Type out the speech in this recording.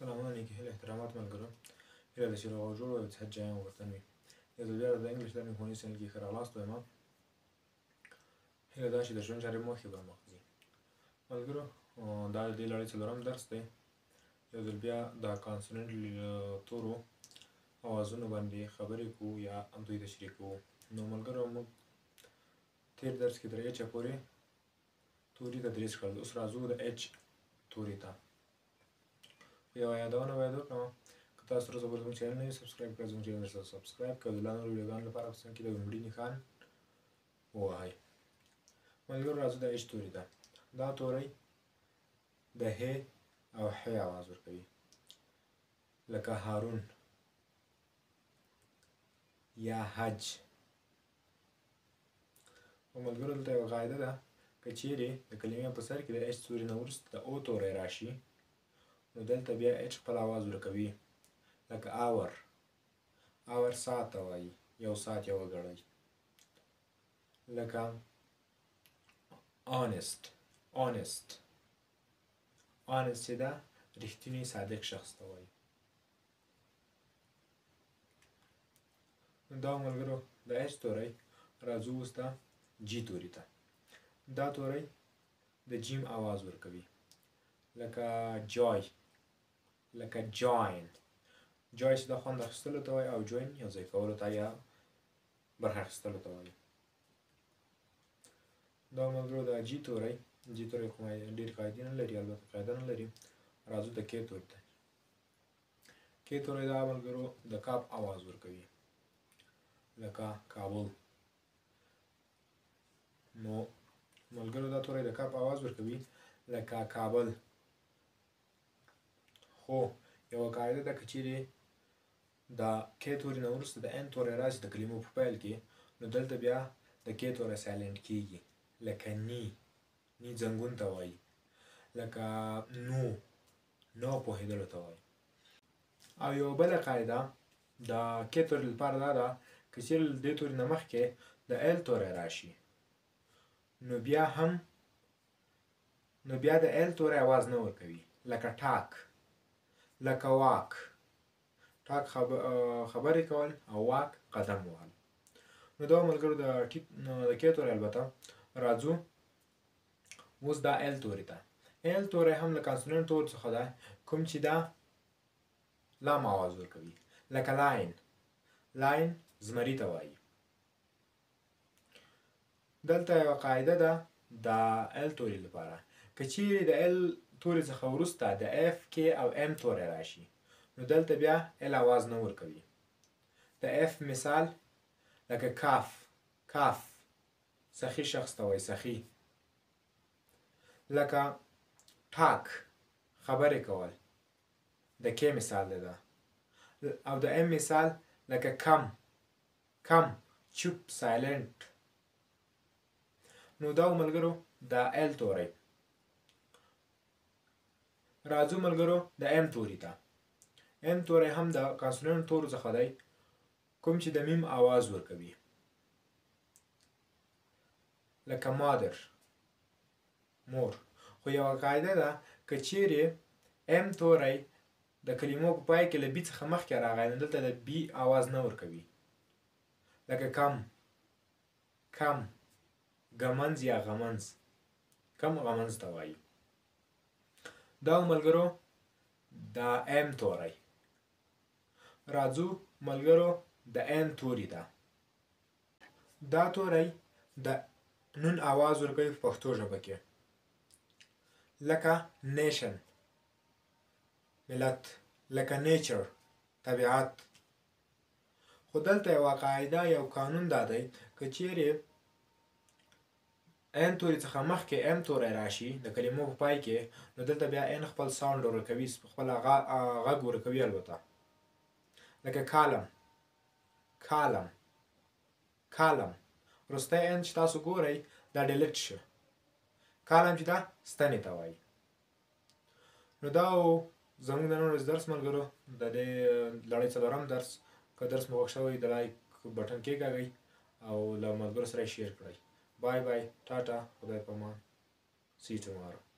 سلامونه نیکې هیلې احترامات ملګرو هیله ده چې روغ او جوړ او د صحت جای مو وطن وي یو ځل بیا د انګلیش لرنینګ ښوونځي چینل کې ښه راغلاست وایم هیله ده چې د ژوند چارې مو مخکې پر مخ ځي ملګرو دا د دې لړۍ څلورم درس دی یو ځل بیا د کانسوننټ تورو اوازونو باندې خبرې کوو یا دوی تشریح کوو نو ملګرو موږ تېر درس کې تر ایچه پورې توري تدریس کړل اوس راځو د ایچ توري ته یوه یادونه باید وکړم که تاسو تر اوسه پورې زموږ چینل نه وي سبسکرایب کړئ زموږ چینل سره سبسکرایب کړئ د لا نورو ویډیوګانو لپاره په څنګ کې د ګنبړي نښان ووهئ ملګرو راځو د ایچ توري ته دا توری د ه او ح اواز ورکوي لکه هارون یا حج او ملګرو دلته یوه قاعده ده که چیرې د کلمې په سر کې د ایچ توري نه وروسته د او توری راشي نو دلته بیا ایچ خپل اواز ورکوي لکه اور اور ساعت ته وایي یو ساعت یوه ګړۍ لکه honest چې ده رښتینی صادق شخص ته وایي دا ملګرو د ایچ توری راځو اوس د جی توري ته دا توری د جیم اواز ورکوي لکه جای لکه جاین جای چې د خوند اخیستلو ته وایي او جوین یو ځای کولو ته یا برخه اخیستلو ته وایي دا ملګرو د جی توری خو ډېرې قاعدې نه لري البته قاعده نه لري راځو د کې توري ته کې توری دا ملګرو د کاف اواز ورکوي لکه کابل نو ملګرو دا توری د کاف اواز ورکوي لکه کابل خو یوه قاعده ده که چیرې د کې توري نه وروسته د ان توری راشي د کلمو په پیل کې نو دلته بیا د کې توری سایلنټ کیږي لکه نی زنګون ته وایي لکه نو پوهېدلو ته وایي او یوه بله قاعده د کې توري لپاره دا ده که چیرې د دې توري نه مخکې د ال توری راشي نو بیا د ال توری اواز نه ورکوي لکه ټاک لکه واک ټاک خبرې کول او واک قدم وهل نو دا ملګرو د کې توری البته راځو اوس دا ال توری ته ال توری هم له کانسوننټ تور څخه ده کوم چې دا لام اواز ورکوي لکه لاین زمري ته وایي دلته یوه قاعده ده د ال توري لپاره که چیرې د ال توري څخه وروسته د اف کې او ام توری راشي نو دلته بیا ال اواز نه ورکوي د اف مثال لکه کاف سخي شخص ته وایي سخي لکه ټاک خبرې کول د کې مثال ده او د ام مثال لکه کم چوپ سایلنٹ نو دا ملګرو د ال توری راځو ملګرو د ام توری ته ام توری هم د کانسوننټ تورو څخه دی کوم چې د میم اواز ورکوي لکه مور خو یوه قاعده ده که چیرې ام توری د کلمو په پای کې له بي څخه مخکې راغی نو دلته د بي اواز نه ورکوي لکه کم ګمنځ یا غمنځ کم غمنځ ته وایي دا ملګرو د ام توری راځو ملګرو د ان توری ته دا توری د نون اواز ورکوي په پښتو ژبه کې لکه نیشن ملت لکه نیچر طبیعت خو دلته یوه قاعده یو قانون دا دی که چیرې ان توری څخه مخکې ام توری راشي د کلمو په پای کې نو دلته بیا ان خپل ساوند ورکوي خپل غږ ورکوي البته لکه کالم وروستی ان چې تاسو ګورئ دا ډیلیټ شه کالم چې دا ستنې ته وایي نو دا زموږ د نن ورځې درس ملګرو د دې لړۍ څلورم درس که درس مو خوښ شوی د لایک بټن کېکاږئ او له ملګرو سره یې شیر کړئ بای ټاټا خدای په امان see you tomorrow